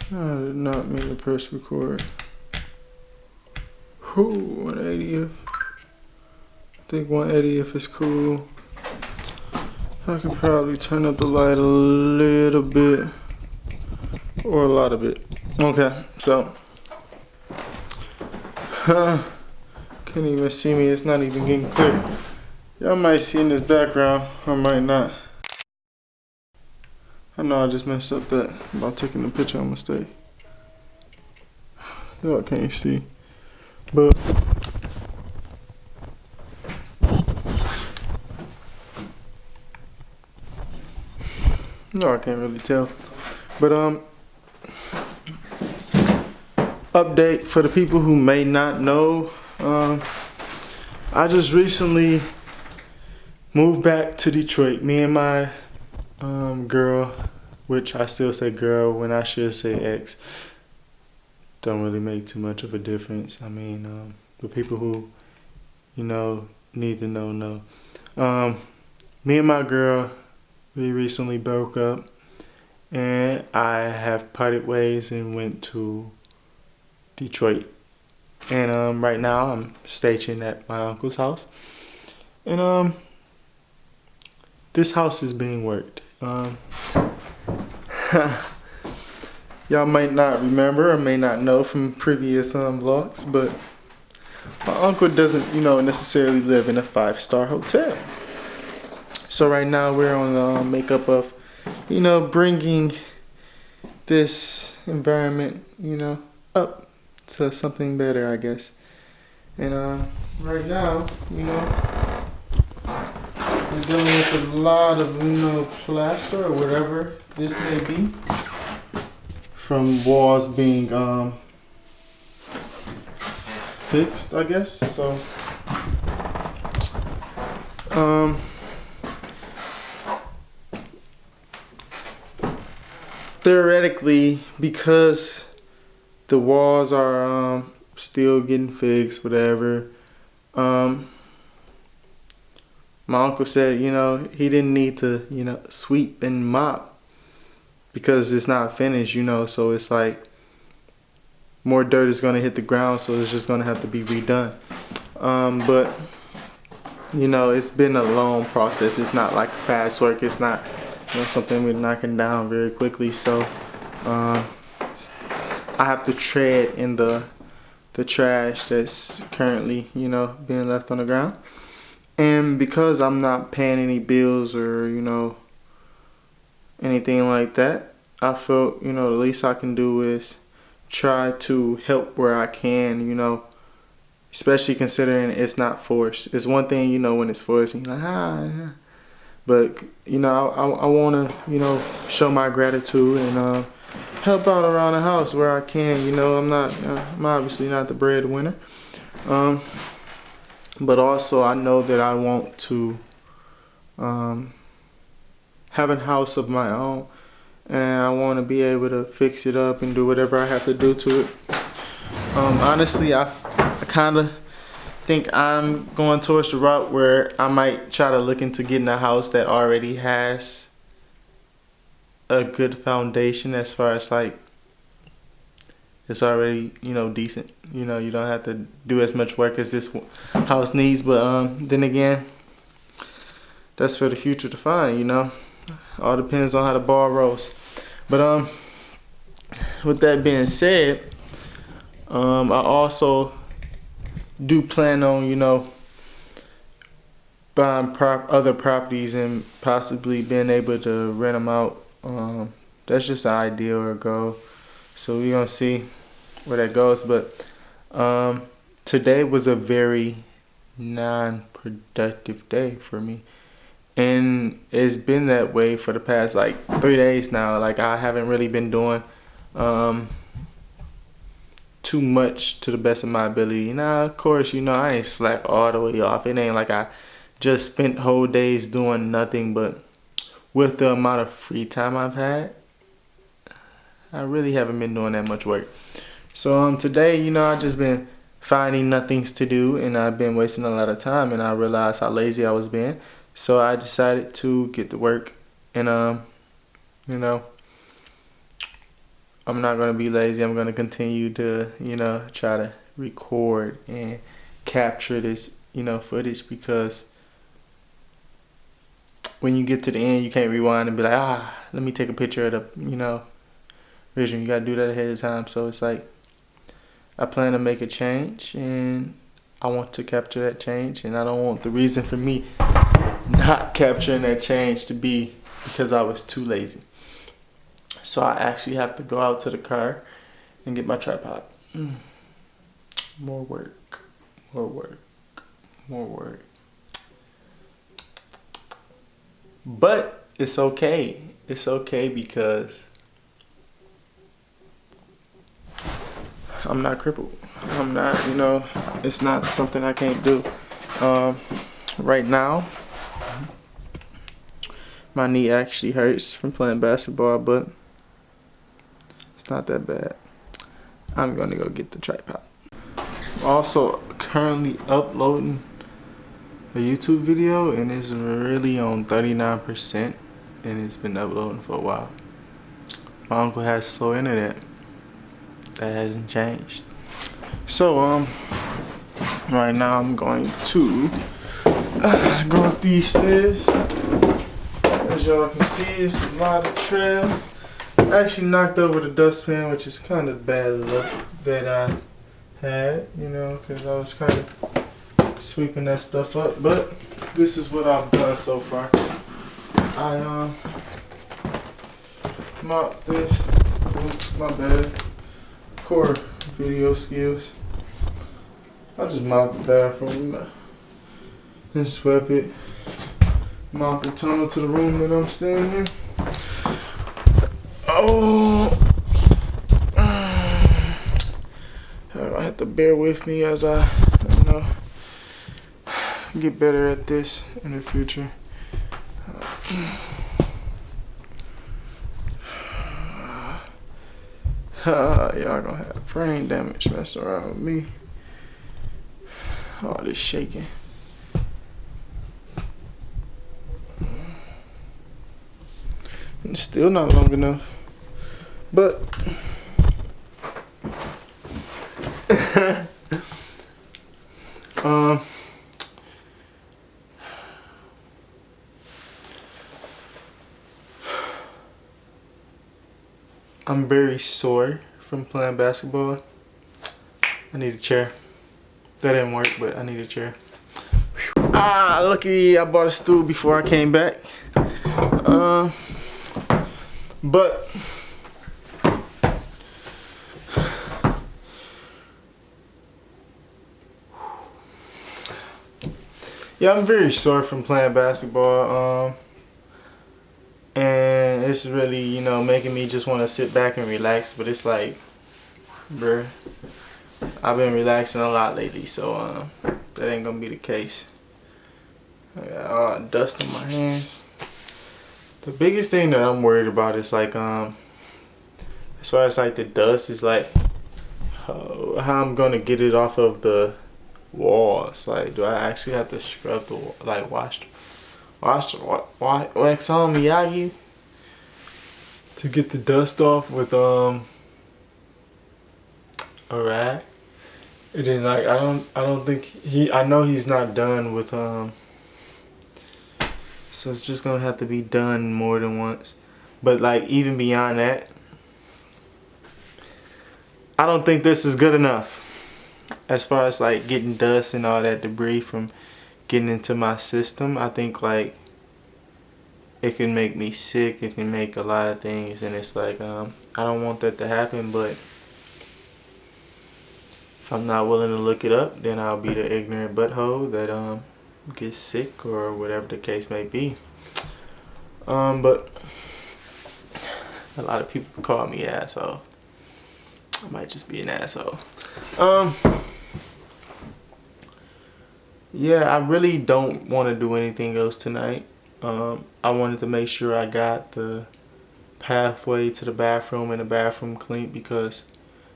I did not mean to press record. Whoo, 180th. I think 180th is cool. I could probably turn up the light a little bit. Or a lot of it. Okay, so. Can't even see me, it's not even getting clear. Y'all might see in this background, or might not. I know I just messed up that about taking the picture on mistake. Y'all can't see. But no, I can't really tell. But update for the people who may not know. I just recently moved back to Detroit. Me and my girl, which I still say girl when I should say ex, don't really make too much of a difference. I mean, the people who, need to know. Me and my girl, we recently broke up, and I have parted ways and went to Detroit. And right now I'm stationed at my uncle's house. And this house is being worked. Y'all might not remember or may not know from previous vlogs, but my uncle doesn't, necessarily live in a 5-star hotel. So right now we're on the makeup of, bringing this environment, up to something better, I guess. And right now, we're dealing with a lot of, plaster or whatever this may be, from walls being fixed, I guess. So theoretically, because the walls are still getting fixed, whatever, my uncle said, he didn't need to, sweep and mop because it's not finished, so it's like more dirt is gonna hit the ground, so it's just gonna have to be redone. But it's been a long process. It's not like fast work. It's not something we're knocking down very quickly. So I have to tread in the trash that's currently being left on the ground. And because I'm not paying any bills or anything like that, I felt the least I can do is try to help where I can, especially considering it's not forced. It's one thing, when it's forced and you're like, yeah. But, I want to, show my gratitude and help out around the house where I can. I'm obviously not the breadwinner. But also I know that I want to have a house of my own. And I want to be able to fix it up and do whatever I have to do to it. Honestly, I kind of think I'm going towards the route where I might try to look into getting a house that already has a good foundation, as far as like it's already decent. You don't have to do as much work as this house needs. But then again, that's for the future to find. All depends on how the ball rolls. But with that being said, I also do plan on buying other properties and possibly being able to rent them out. That's just an idea or a goal. So we're gonna see where that goes. But today was a very non-productive day for me. And it's been that way for the past 3 days now. Like, I haven't really been doing too much to the best of my ability. Now, of course, I ain't slack all the way off. It ain't like I just spent whole days doing nothing. But with the amount of free time I've had, I really haven't been doing that much work. So today, I just been finding nothings to do, and I've been wasting a lot of time, and I realized how lazy I was being. So I decided to get to work and I'm not gonna be lazy. I'm gonna continue to, try to record and capture this, footage, because when you get to the end, you can't rewind and be like, let me take a picture of the, vision. You gotta do that ahead of time. So it's like, I plan to make a change, and I want to capture that change, and I don't want the reason for me not capturing that change to be because I was too lazy. So I actually have to go out to the car and get my tripod. More work, more work, more work. But it's okay. It's okay because I'm not crippled. I'm not, it's not something I can't do. Right now, my knee actually hurts from playing basketball, but it's not that bad. I'm gonna go get the tripod. I'm also currently uploading a YouTube video, and it's really on 39%, and it's been uploading for a while. My uncle has slow internet. That hasn't changed. So right now I'm going to go up these stairs. As y'all can see, it's a lot of trails. I actually knocked over the dustpan, which is kind of bad luck that I had, because I was kind of sweeping that stuff up. But this is what I've done so far. I mopped this. Oops, my bad. Core video skills. I just mopped the bathroom and swept it. Mop the tunnel to the room that I'm staying in. You're gonna have to bear with me as I, get better at this in the future. Y'all gonna have brain damage messing around with me. All this shaking. And it's still not long enough. But I'm very sore from playing basketball. I need a chair. That didn't work, but I need a chair. Lucky I bought a stool before I came back. But yeah, I'm very sore from playing basketball. And it's really, making me just want to sit back and relax. But it's like, bruh, I've been relaxing a lot lately, so that ain't gonna be the case. I got all dust on my hands. The biggest thing that I'm worried about is like, as far as like the dust, is like how I'm gonna get it off of the walls. Like, do I actually have to scrub the wall, like wax on Miyagi to get the dust off with a rag? And then like I don't think I know he's not done with so it's just gonna have to be done more than once. But like even beyond that, I don't think this is good enough as far as like getting dust and all that debris from getting into my system. I think like it can make me sick. It can make a lot of things, and it's like I don't want that to happen. But if I'm not willing to look it up, then I'll be the ignorant butthole that gets sick or whatever the case may be. But a lot of people call me asshole. I might just be an asshole. Yeah, I really don't want to do anything else tonight. I wanted to make sure I got the pathway to the bathroom and the bathroom clean, because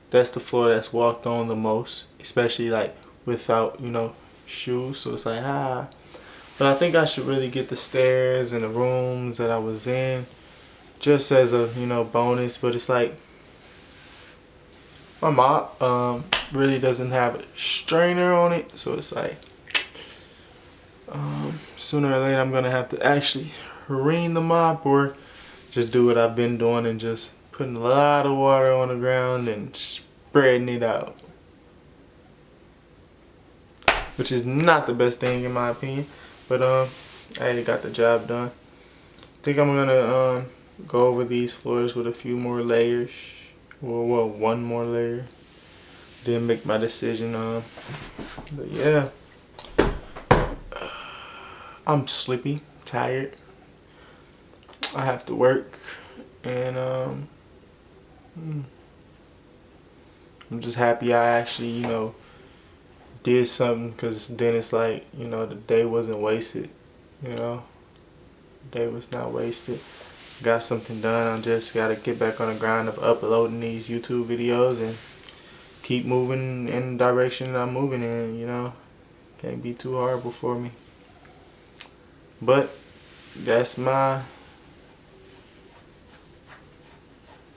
that's the floor that's walked on the most, especially like without, shoes. So it's like, But I think I should really get the stairs and the rooms that I was in just as a, bonus. But it's like, my mop really doesn't have a strainer on it, so it's like sooner or later I'm gonna have to actually ream the mop or just do what I've been doing and just putting a lot of water on the ground and spreading it out, which is not the best thing in my opinion, but I got the job done. I think I'm gonna go over these floors with a few more layers, well, one more layer, then make my decision. But yeah, I'm sleepy, tired. I have to work, and I'm just happy I actually, did something, because then it's like, the day wasn't wasted, the day was not wasted. Got something done. I just gotta get back on the grind of uploading these YouTube videos and keep moving in the direction I'm moving in, Can't be too horrible for me. But that's my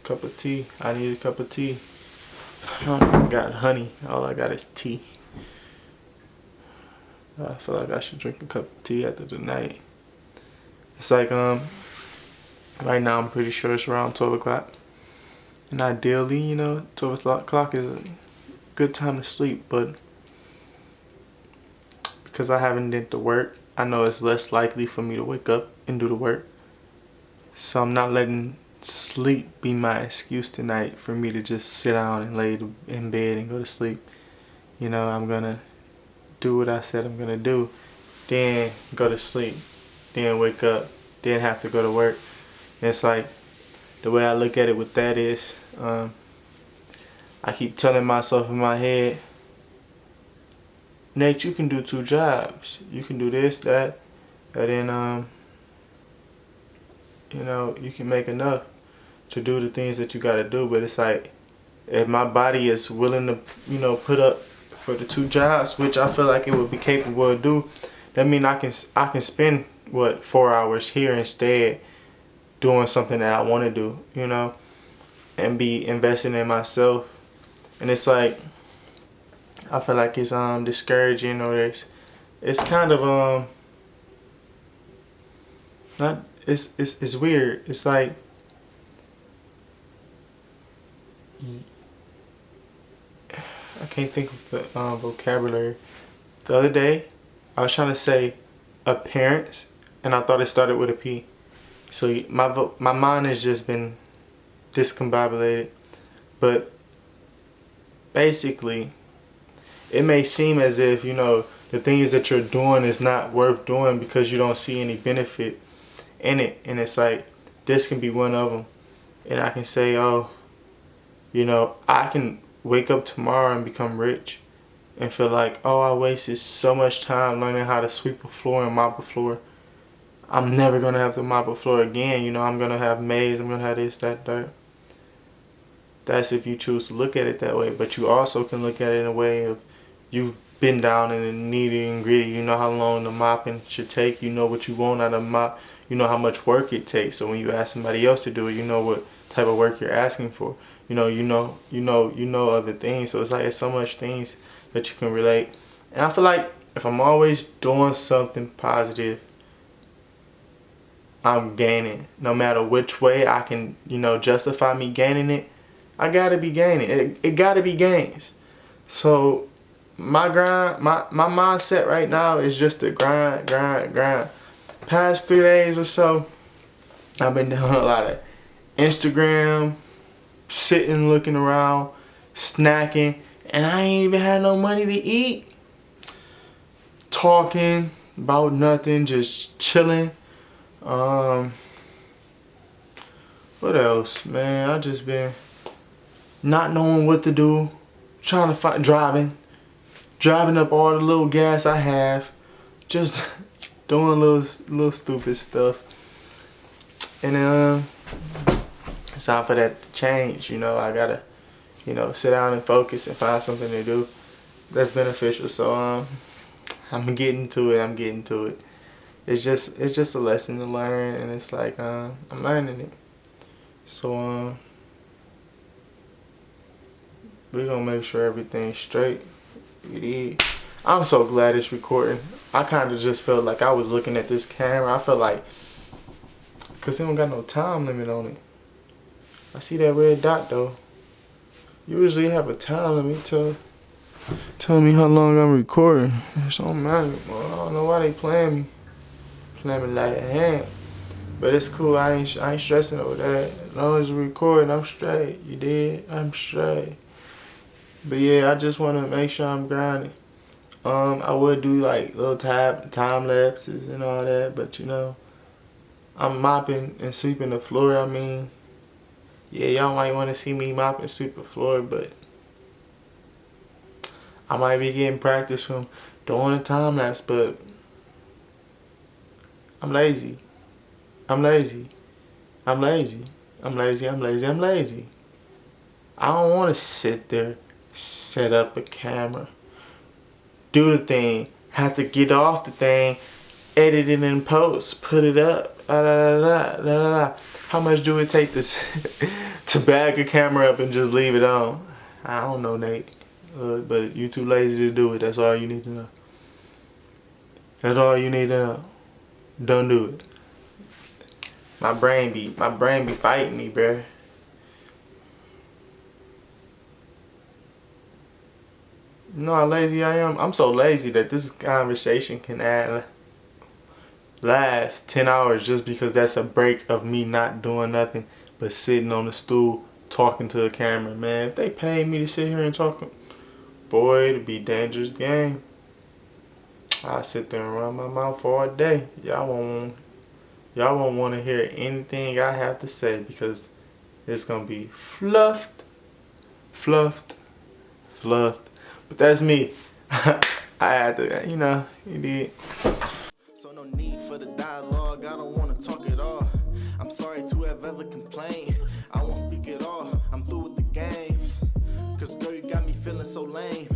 cup of tea. I need a cup of tea. I got honey. All I got is tea. I feel like I should drink a cup of tea after the night. It's like right now I'm pretty sure it's around 12 o'clock. And ideally, 12 o'clock is a good time to sleep, but because I haven't did the work, I know it's less likely for me to wake up and do the work. So I'm not letting sleep be my excuse tonight for me to just sit down and lay in bed and go to sleep. I'm gonna do what I said I'm gonna do, then go to sleep, then wake up, then have to go to work. And it's like, the way I look at it with that is, I keep telling myself in my head, Nate, you can do 2 jobs. You can do this, that, and then you can make enough to do the things that you gotta do. But it's like, if my body is willing to, put up for the 2 jobs, which I feel like it would be capable of do, that mean I can spend 4 hours here instead doing something that I want to do, and be investing in myself. And it's like, I feel like it's discouraging, or it's kind of not it's weird. It's like, I can't think of the vocabulary. The other day I was trying to say appearance, and I thought it started with a P. So my mind has just been discombobulated. But basically, it may seem as if, the things that you're doing is not worth doing because you don't see any benefit in it. And it's like, this can be one of them. And I can say, oh, I can wake up tomorrow and become rich and feel like, oh, I wasted so much time learning how to sweep a floor and mop a floor. I'm never going to have to mop a floor again. I'm going to have maids. I'm going to have this, that, that. That's if you choose to look at it that way. But you also can look at it in a way of, you've been down in the nitty and gritty. You know how long the mopping should take. You know what you want out of mop. You know how much work it takes. So when you ask somebody else to do it, you know what type of work you're asking for. You know other things. So it's like, there's so much things that you can relate. And I feel like if I'm always doing something positive, I'm gaining. No matter which way I can, justify me gaining it, I gotta be gaining. It gotta be gains. So my grind, my mindset right now is just to grind. Past 3 days or so, I've been doing a lot of Instagram, sitting, looking around, snacking, and I ain't even had no money to eat. Talking about nothing, just chilling. What else, man? I just been not knowing what to do, trying to find, driving up all the little gas I have, just doing little stupid stuff. And then it's time for that to change. I gotta, sit down and focus and find something to do that's beneficial. So I'm getting to it. It's just a lesson to learn, and it's like, I'm learning it. So We gonna make sure everything's straight. You dig? I'm so glad it's recording. I kind of just felt like I was looking at this camera. I felt like, cause it don't got no time limit on it. I see that red dot though. Usually have a time limit tell me how long I'm recording. It's on matter. I don't know why they playing me like a hand. But it's cool. I ain't stressing over that. As long as you're recording, I'm straight. You did? I'm straight. But yeah, I just want to make sure I'm grinding. I would do like little time lapses and all that, but you know, I'm mopping and sweeping the floor. I mean, yeah, y'all might want to see me mop and sweep the floor, but I might be getting practice from doing a time lapse, but I'm lazy. I'm lazy. I'm lazy. I'm lazy. I'm lazy. I'm lazy. I don't want to sit there, set up a camera, do the thing, have to get off the thing, edit it in post, put it up. How much do it take to bag a camera up and just leave it on? I don't know, Nate. But you too lazy to do it. That's all you need to know. That's all you need to know. Don't do it. My brain be fighting me, bruh. You know how lazy I am? I'm so lazy that this conversation can last 10 hours just because that's a break of me not doing nothing but sitting on the stool talking to a camera. Man, if they paid me to sit here and talk, boy, it'd be a dangerous game. I'll sit there and run my mouth for a day. Y'all won't want to hear anything I have to say because it's gonna be fluffed. But that's me. I had to, you know, you did. So no need for the dialogue. I don't want to talk at all. I'm sorry to have ever complained. I won't speak at all. I'm through with the games. Cause girl, you got me feeling so lame.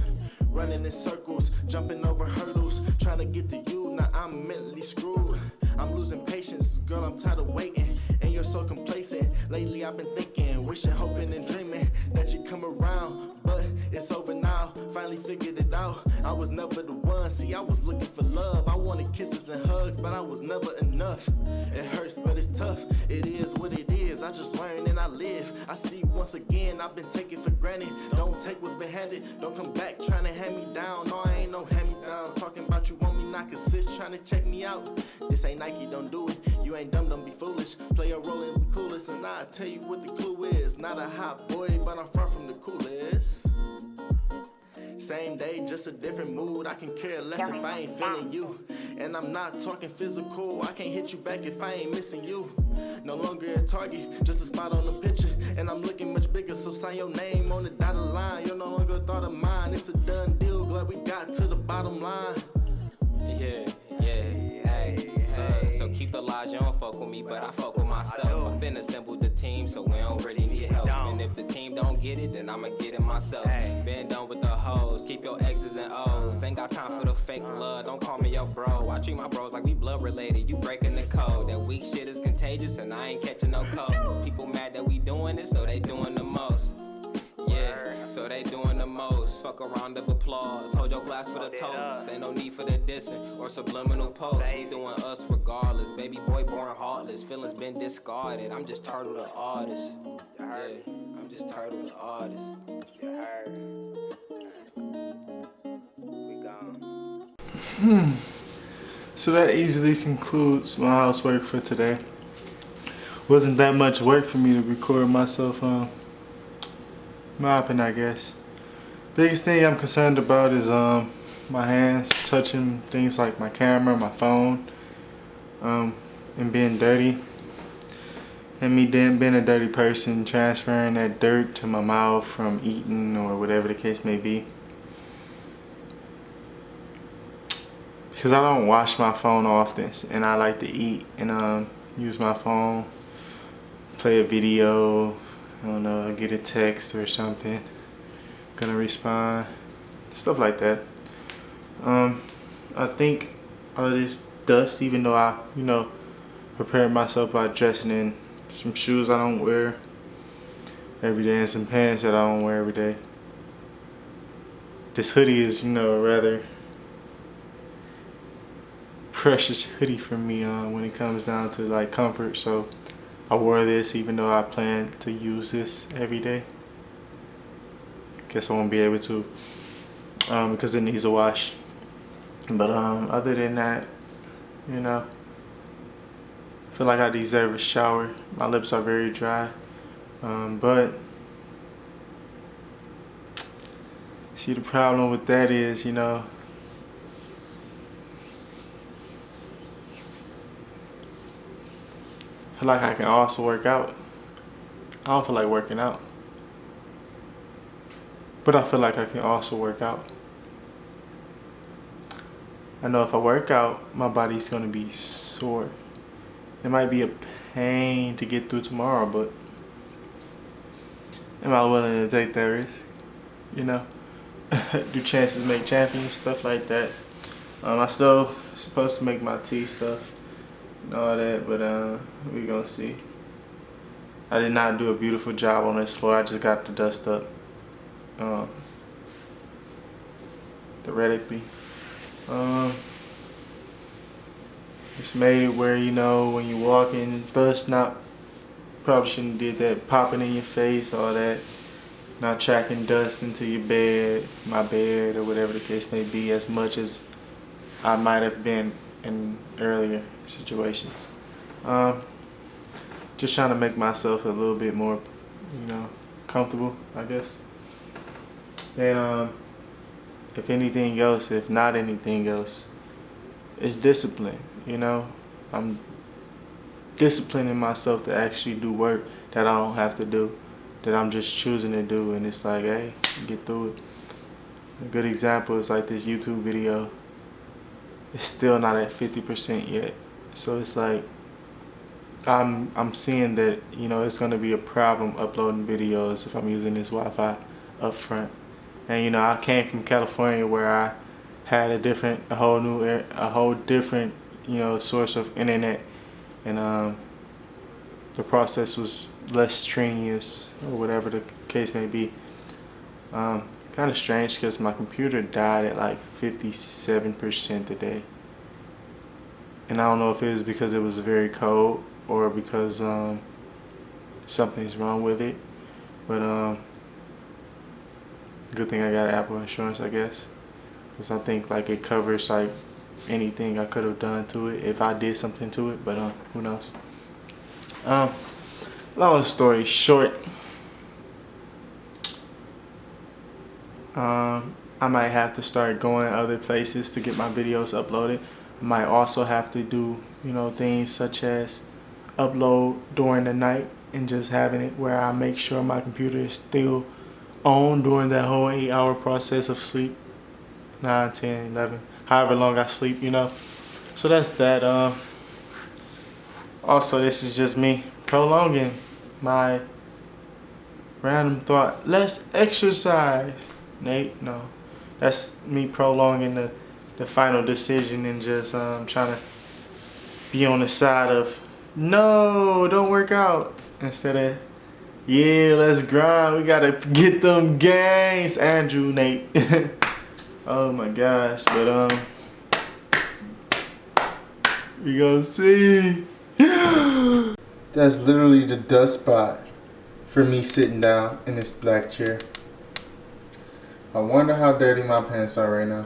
Running in circles, jumping over hurdles, trying to get to you, now I'm mentally screwed. I'm losing patience, girl, I'm tired of waiting, and you're so complacent. Lately I've been thinking, wishing, hoping, and dreaming that you come around, but it's over now. Finally figured it out. I was never the one. See, I was looking for love. I wanted kisses and hugs, but I was never enough. It hurts, but it's tough. It is what it is. I just learn and I live. I see once again, I've been taken for granted. Don't take what's been handed. Don't come back trying to hand me down. No, I ain't no hand-me-downs. Talking about you want me, not consist, trying to check me out. This ain't Nike, don't do it. You ain't dumb, don't be foolish. Play a role and be clueless, and I'll tell you what the clue is. Not a hot boy, but I'm far from the coolest. Same day, just a different mood. I can care less if I ain't feeling you. And I'm not talking physical. I can't hit you back if I ain't missing you. No longer a target, just a spot on the picture. And I'm looking much bigger, so sign your name on the dotted line. You're no longer a thought of mine. It's a done deal, glad we got to the bottom line. Yeah, hey. So keep the lies, you don't fuck with me, but I fuck with myself. I've been assembled the team, so we don't really need help. And if the team don't get it, then I'ma get it myself. Been done with the hoes, keep your X's and O's. Ain't got time for the fake love, don't call me your bro. I treat my bros like we blood related, you breaking the code. That weak shit is contagious, and I ain't catching no cold. People mad that we doing it, so they doing the most. Yeah, so they doing the most. Fuck a round of applause. Hold your glass for the toast. Ain't no need for the dissing or subliminal posts. We doing us regardless. Baby boy born heartless. Feelings been discarded. I'm just Turtle the artist. Yeah, I'm just Turtle the artist. We gone. So that easily concludes my housework for today. Wasn't that much work for me to record myself mopping, I guess. Biggest thing I'm concerned about is my hands touching things like my camera, my phone, and being dirty. And me being a dirty person, transferring that dirt to my mouth from eating or whatever the case may be. Because I don't wash my phone often, and I like to eat and use my phone, play a video, I don't know, get a text or something, gonna respond, stuff like that. I think all of this dust, even though I, prepared myself by dressing in some shoes I don't wear every day and some pants that I don't wear every day. this hoodie is, you know, a rather precious hoodie for me when it comes down to like comfort. So I wore this even though I plan to use this every day. Guess I won't be able to because it needs a wash. But other than that, you know, I feel like I deserve a shower. My lips are very dry. But see, the problem with that is, you know, I feel like I can also work out. I don't feel like working out, but I feel like I can also work out. I know if I work out, my body's gonna be sore. It might be a pain to get through tomorrow, but am I willing to take that risk? You know, do chances make champions, stuff like that. I still supposed to make my tea stuff and all that, but we gonna see. I did not do a beautiful job on this floor. I just got the dust up theoretically. Just made it where, you know, when you walk in, dust not, probably shouldn't have did that, popping in your face, all that. Not tracking dust into your bed, my bed, or whatever the case may be, as much as I might have been in earlier situations. Just trying to make myself a little bit more, you know, comfortable, I guess. And if anything else, if not anything else, it's discipline, you know. I'm disciplining myself to actually do work that I don't have to do, that I'm just choosing to do, and it's like, hey, get through it. A good example is like this YouTube video. It's still not at 50% yet. So it's like, I'm seeing that, you know, it's gonna be a problem uploading videos if I'm using this Wi-Fi up front. And you know, I came from California where I had a whole different, you know, source of internet, and the process was less strenuous, or whatever the case may be. Kind of strange because my computer died at like 57% today, and I don't know if it was because it was very cold or because something's wrong with it, but good thing I got Apple insurance, I guess, because I think like it covers like anything I could have done to it if I did something to it, but who knows. Long story short, I might have to start going other places to get my videos uploaded. I might also have to do, you know, things such as upload during the night and just having it where I make sure my computer is still on during that whole 8-hour process of sleep, 9, 10, 11, however long I sleep, you know. So that's that. Also, this is just me prolonging my random thought. Let's exercise, Nate. No, that's me prolonging the final decision and just trying to be on the side of no, don't work out, instead of yeah, let's grind. We gotta get them gains, Andrew, Nate. Oh my gosh, but we gonna see. That's literally the dust spot for me sitting down in this black chair. I wonder how dirty my pants are right now.